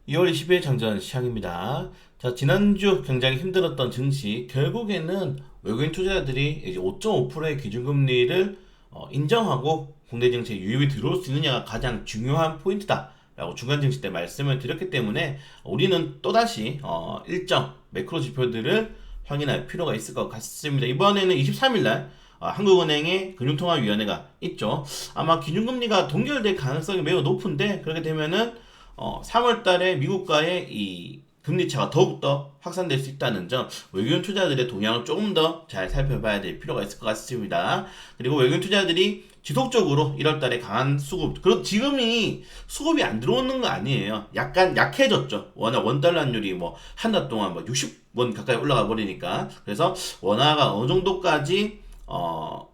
2월 20일 장전 시작입니다. 자, 지난주 굉장히 힘들었던 증시, 결국에는 외국인 투자자들이 이제 5.5%의 기준금리를 인정하고 국내 증시에 유입이 들어올 수 있느냐가 가장 중요한 포인트다. 라고 중간 증시 때 말씀을 드렸기 때문에 우리는 또다시 일정 매크로 지표들을 확인할 필요가 있을 것 같습니다. 이번에는 23일날 한국은행의 금융통화위원회가 있죠. 아마 기준금리가 동결될 가능성이 매우 높은데, 그렇게 되면은 3월 달에 미국과의 이 금리 차가 더욱더 확산될 수 있다는 점, 외국인 투자들의 동향을 조금 더 잘 살펴봐야 될 필요가 있을 것 같습니다. 그리고 외국인 투자들이 지속적으로 1월 달에 강한 수급, 그리고 지금이 수급이 안 들어오는 거 아니에요. 약간 약해졌죠. 워낙 원달러율이 뭐 한 달 동안 뭐 60원 가까이 올라가 버리니까. 그래서 원화가 어느 정도까지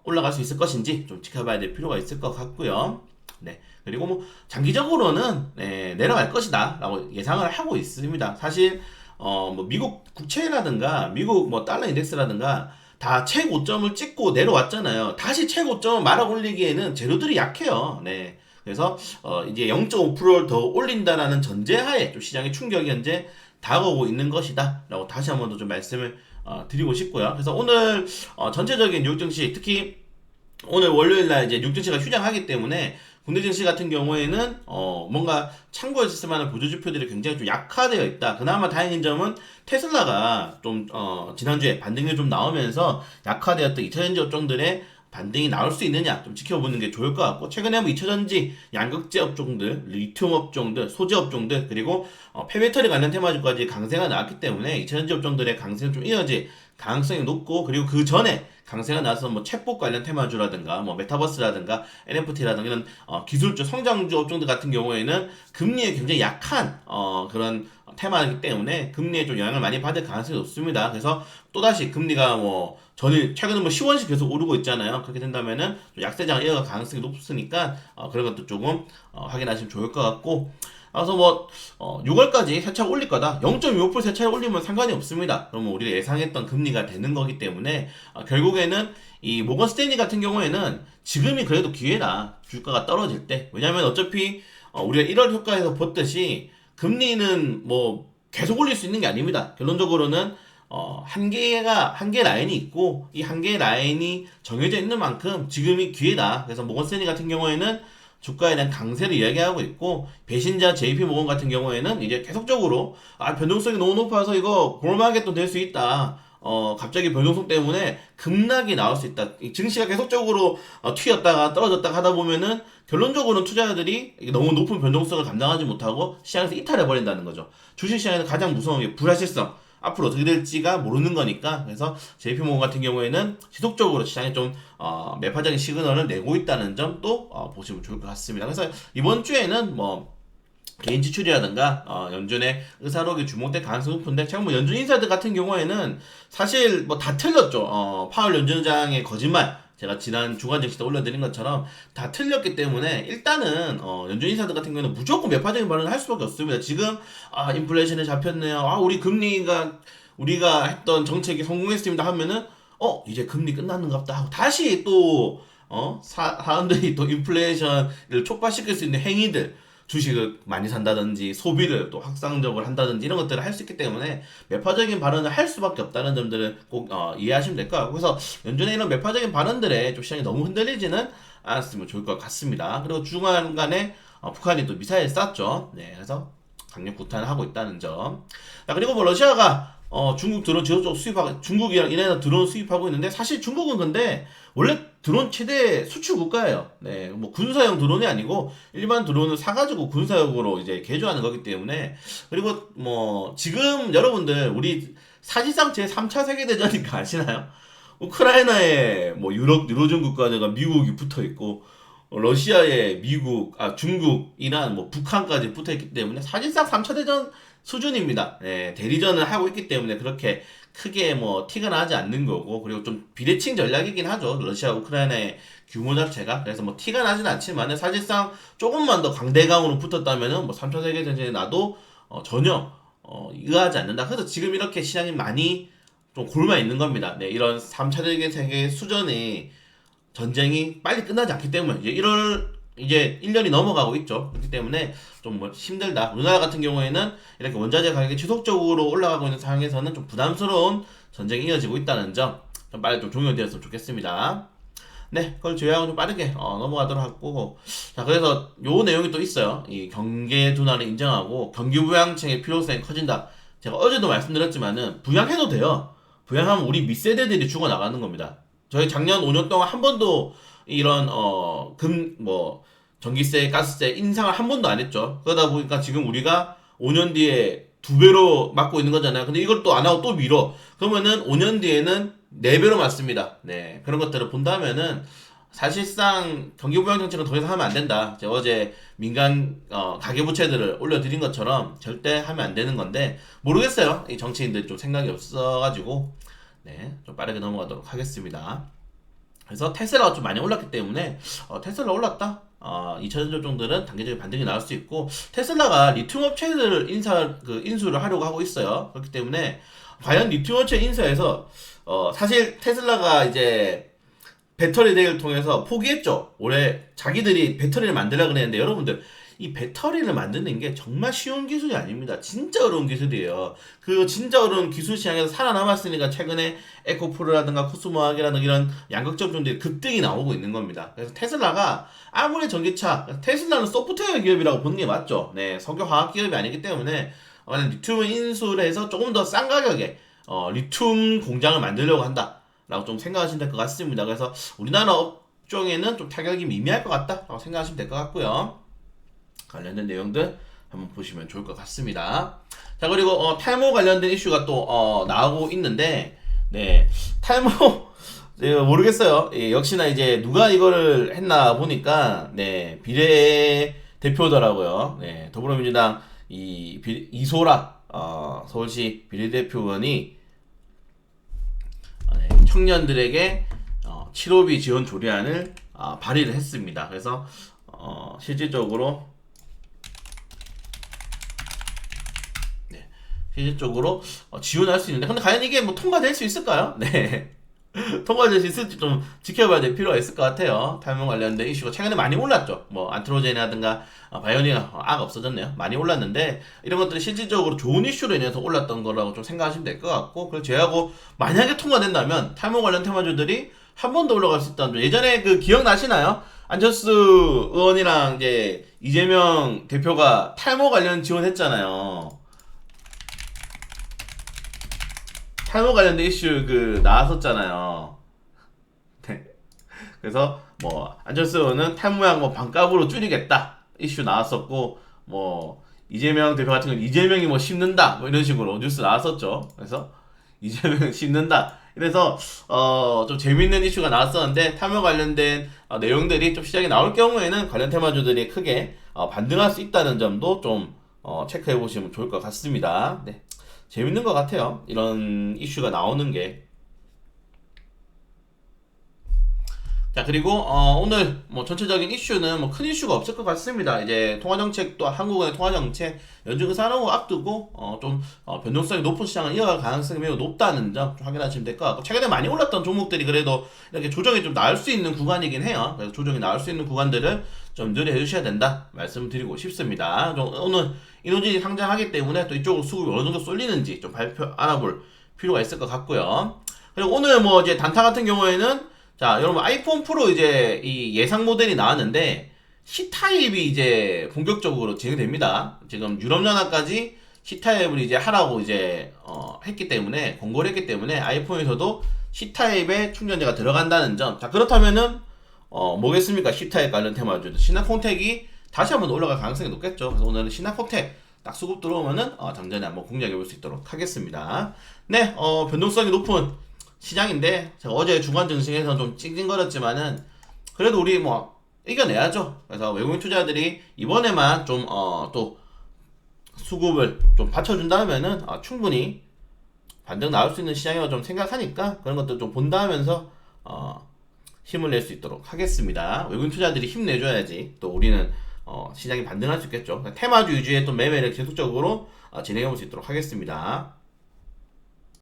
올라갈 수 있을 것인지 좀 지켜봐야 될 필요가 있을 것 같고요. 네. 그리고 뭐 장기적으로는 내려갈 것이다라고 예상을 하고 있습니다. 사실 뭐 미국 국채라든가 미국 뭐 달러 인덱스라든가 다 최고점을 찍고 내려왔잖아요. 다시 최고점을 말아 올리기에는 재료들이 약해요. 네. 그래서 이제 0.5%를 더 올린다라는 전제하에 좀 시장의 충격이 현재 다가오고 있는 것이다라고 다시 한 번 더 좀 말씀을 드리고 싶고요. 그래서 오늘 전체적인 뉴욕 증시, 특히 오늘 월요일 날 이제 뉴욕 증시가 휴장하기 때문에 국내 증시 같은 경우에는 뭔가 참고했을 만한 보조 지표들이 굉장히 좀 약화되어 있다. 그나마 다행인 점은 테슬라가 좀 지난주에 반등이 좀 나오면서 약화되었던 2차전지 업종들의 반등이 나올 수 있느냐 좀 지켜보는 게 좋을 것 같고, 최근에 뭐 2차전지 양극재 업종들, 리튬 업종들, 소재 업종들, 그리고 폐배터리 관련 테마주까지 강세가 나왔기 때문에 2차전지 업종들의 강세는 좀 이어질 가능성이 높고, 그리고 그 전에 강세가 나서 뭐 챗봇 관련 테마주라든가 뭐 메타버스라든가 NFT라든가 이런 기술주 성장주 업종들 같은 경우에는 금리에 굉장히 약한 그런 테마이기 때문에 금리에 좀 영향을 많이 받을 가능성이 높습니다. 그래서 또다시 금리가 뭐 전일 최근에 뭐 10원씩 계속 오르고 있잖아요. 그렇게 된다면은 좀 약세장을 이어갈 가능성이 높으니까 그런 것도 조금 확인하시면 좋을 것 같고, 그래서 뭐 6월까지 세차를 올릴 거다. 0.25% 세차를 올리면 상관이 없습니다. 그러면 우리가 예상했던 금리가 되는 거기 때문에 결국에는 이 모건 스탠리 같은 경우에는 지금이 그래도 기회다. 주가가 떨어질 때. 왜냐면 어차피 우리가 1월 효과에서 봤듯이 금리는 뭐 계속 올릴 수 있는 게 아닙니다. 결론적으로는 한계 라인이 있고, 이 한계 라인이 정해져 있는 만큼 지금이 기회다. 그래서 모건 스탠리 같은 경우에는 주가에 대한 강세를 이야기하고 있고, 배신자 JP 모건 같은 경우에는 이제 계속적으로 변동성이 너무 높아서 이거 볼마켓도 될 수 있다. 갑자기 변동성 때문에 급락이 나올 수 있다. 이 증시가 계속적으로 튀었다가 떨어졌다가 하다 보면은 결론적으로는 투자자들이 너무 높은 변동성을 감당하지 못하고 시장에서 이탈해 버린다는 거죠. 주식시장에서 가장 무서운 게 불확실성. 앞으로 어떻게 될지가 모르는 거니까. 그래서 JP모건 같은 경우에는 지속적으로 시장에 좀 매파적인 시그널을 내고 있다는 점도 보시면 좋을 것 같습니다. 그래서 이번 주에는 뭐 개인 지출이라든가 연준의 의사록이 주목될 가능성이 높은데, 제가 뭐 연준 인사들 같은 경우에는 사실 뭐 다 틀렸죠. 파월 연준장의 거짓말, 제가 지난 주간 증시 때 올려드린 것처럼 다 틀렸기 때문에 일단은 연준 인사들 같은 경우는 무조건 매파적인 발언을 할 수밖에 없습니다. 지금 인플레이션에 잡혔네요. 우리 금리가 우리가 했던 정책이 성공했습니다 하면은 이제 금리 끝났는가 보다 하고 다시 또 사람들이 또 인플레이션을 촉발시킬 수 있는 행위들, 주식을 많이 산다든지 소비를 또 확산적으로 한다든지 이런 것들을 할 수 있기 때문에 매파적인 발언을 할 수밖에 없다는 점들을 꼭 이해하시면 될 것 같고, 그래서 연준의 이런 매파적인 발언들에 좀 시장이 너무 흔들리지는 않았으면 좋을 것 같습니다. 그리고 중간간에 북한이 또 미사일 쐈죠. 네, 그래서 강력 구탄을 하고 있다는 점. 자, 그리고 뭐 러시아가 중국 드론 지속적으로 수입하고, 중국이랑 이란에서 드론 수입하고 있는데, 사실 중국은 근데 원래 드론 최대 수출 국가예요. 네, 뭐 군사용 드론이 아니고 일반 드론을 사가지고 군사용으로 이제 개조하는 거기 때문에. 그리고 뭐 지금 여러분들 우리 사실상 제 3차 세계대전이니까 아시나요? 우크라이나에 뭐 유로존 국가들과 미국이 붙어 있고, 러시아에 미국, 중국, 이란, 뭐 북한까지 붙어 있기 때문에 사실상 3차 대전 수준입니다. 네, 대리전을 하고 있기 때문에 그렇게 크게 뭐 티가 나지 않는 거고, 그리고 좀 비대칭 전략이긴 하죠. 러시아, 우크라이나의 규모 자체가. 그래서 뭐 티가 나진 않지만 사실상 조금만 더 강대강으로 붙었다면은 뭐 3차 세계대전에 나도 전혀 의아하지 않는다. 그래서 지금 이렇게 시장이 많이 좀 골마 있는 겁니다. 네, 이런 3차 세계 수준의 전쟁이 빨리 끝나지 않기 때문에 이제 1월 이제 1년이 넘어가고 있죠. 그렇기 때문에 좀 뭐 힘들다. 우리나라 같은 경우에는 이렇게 원자재 가격이 지속적으로 올라가고 있는 상황에서는 좀 부담스러운 전쟁이 이어지고 있다는 점 좀 빨리 좀 종료되었으면 좋겠습니다. 네, 그걸 제외하고 좀 빠르게 넘어가도록 하고, 자, 그래서 요 내용이 또 있어요. 이 경계 둔화를 인정하고 경기 부양책의 필요성이 커진다. 제가 어제도 말씀드렸지만은 부양해도 돼요. 부양하면 우리 밑세대들이 죽어 나가는 겁니다. 저희 작년 5년 동안 한 번도 이런 전기세, 가스세 인상을 한 번도 안 했죠. 그러다 보니까 지금 우리가 5년 뒤에 2배로 맞고 있는 거잖아요. 근데 이걸 또 안 하고 또 밀어. 그러면은 5년 뒤에는 4배로 맞습니다. 네. 그런 것들을 본다면은 사실상 경기부양 정책은 더 이상 하면 안 된다. 제가 어제 민간 가계부채들을 올려드린 것처럼 절대 하면 안 되는 건데 모르겠어요. 이 정치인들이 좀 생각이 없어가지고 네, 좀 빠르게 넘어가도록 하겠습니다. 그래서 테슬라가 좀 많이 올랐기 때문에 테슬라 올랐다. 2차전지 종들은 단기적인 반등이 나올 수 있고 테슬라가 리튬 업체들을 인수를 하려고 하고 있어요. 그렇기 때문에 과연 리튬 업체 인수해서 사실 테슬라가 이제 배터리 대회를 통해서 포기했죠. 올해 자기들이 배터리를 만들려고 그랬는데 여러분들 이 배터리를 만드는 게 정말 쉬운 기술이 아닙니다. 진짜 어려운 기술이에요. 그 진짜 어려운 기술 시장에서 살아남았으니까 최근에 에코프로라든가 코스모학이라든가 이런 양극재 종들이 급등이 나오고 있는 겁니다. 그래서 테슬라가 아무리 전기차, 테슬라는 소프트웨어 기업이라고 보는 게 맞죠. 네, 석유화학 기업이 아니기 때문에 만약 리튬을 인수를 해서 조금 더 싼 가격에 리튬 공장을 만들려고 한다. 라고 좀 생각하시면 될 것 같습니다. 그래서 우리나라 업종에는 좀 타격이 미미할 것 같다. 라고 생각하시면 될 것 같고요. 관련된 내용들 한번 보시면 좋을 것 같습니다. 자, 그리고 탈모 관련된 이슈가 또 나오고 있는데, 네, 탈모 제가 모르겠어요. 예, 역시나 이제 누가 이거를 했나 보니까 네, 비례 대표더라고요. 네, 더불어민주당 이소라 서울시 비례대표 의원이 청년들에게 치료비 지원 조례안을 발의를 했습니다. 그래서 실질적으로 지원할 수 있는데 근데 과연 이게 뭐 통과될 수 있을까요? 네. 통과될 수 있을지 좀 지켜봐야 될 필요가 있을 것 같아요. 탈모 관련된 이슈가 최근에 많이 올랐죠. 뭐 안트로젠이라든가 바이오닉 없어졌네요. 많이 올랐는데 이런 것들이 실질적으로 좋은 이슈로 인해서 올랐던 거라고 좀 생각하시면 될 것 같고 그리고 제하고 만약에 통과된다면 탈모 관련 테마주들이 한 번 더 올라갈 수 있다는 점. 예전에 그 기억나시나요? 안철수 의원이랑 이제 이재명 대표가 탈모 관련 지원했잖아요. 탈모 관련된 이슈 나왔었잖아요. 네. 그래서 뭐 안철수 의원은 탈모약 뭐 반값으로 줄이겠다 이슈 나왔었고 뭐 이재명 대표 같은 경우는 이재명이 뭐 심는다 뭐 이런 식으로 뉴스 나왔었죠. 그래서 이재명 심는다. 그래서 좀 재밌는 이슈가 나왔었는데 탈모 관련된 내용들이 좀 시장에 나올 경우에는 관련 테마주들이 크게 반등할 수 있다는 점도 좀 체크해 보시면 좋을 것 같습니다. 네. 재밌는 것 같아요. 이런 이슈가 나오는 게. 자, 그리고 오늘 뭐 전체적인 이슈는 뭐 큰 이슈가 없을 것 같습니다. 이제 통화정책도 한국의 통화정책 연중 산업을 앞두고 좀 변동성이 높은 시장을 이어갈 가능성이 매우 높다는 점 좀 확인하시면 될 것 같고 최근에 많이 올랐던 종목들이 그래도 이렇게 조정이 좀 나올 수 있는 구간이긴 해요. 그래서 조정이 나올 수 있는 구간들을 좀 늘려해 주셔야 된다 말씀드리고 싶습니다. 좀 오늘 인호진이 상장하기 때문에 또 이쪽으로 수급이 어느 정도 쏠리는지 좀 알아볼 필요가 있을 것 같고요. 그리고 오늘 뭐 이제 단타 같은 경우에는 자, 여러분 아이폰 프로 이제 이 예상 모델이 나왔는데 C타입이 이제 본격적으로 진행됩니다. 지금 유럽연합까지 C타입을 이제 하라고 이제 했기 때문에 공고를 했기 때문에 아이폰에서도 C타입의 충전재가 들어간다는 점. 자, 그렇다면은 뭐겠습니까? C타입 관련 테마주도 시나콘텍이 다시 한번 올라갈 가능성이 높겠죠. 그래서 오늘은 시나콘텍 딱 수급 들어오면은 장전에 한번 공략해 볼 수 있도록 하겠습니다. 네, 변동성이 높은 시장인데 제가 어제 주간 증시에서 좀 찡찡거렸지만은 그래도 우리 뭐 이겨내야죠. 그래서 외국인 투자들이 이번에만 좀 또 수급을 좀 받쳐준다면은 충분히 반등 나올 수 있는 시장이라고 좀 생각하니까 그런 것들 좀 본다면서 힘을 낼 수 있도록 하겠습니다. 외국인 투자들이 힘내줘야지 또 우리는 시장이 반등할 수 있겠죠. 테마주 위주의 또 매매를 계속적으로 진행해 볼 수 있도록 하겠습니다.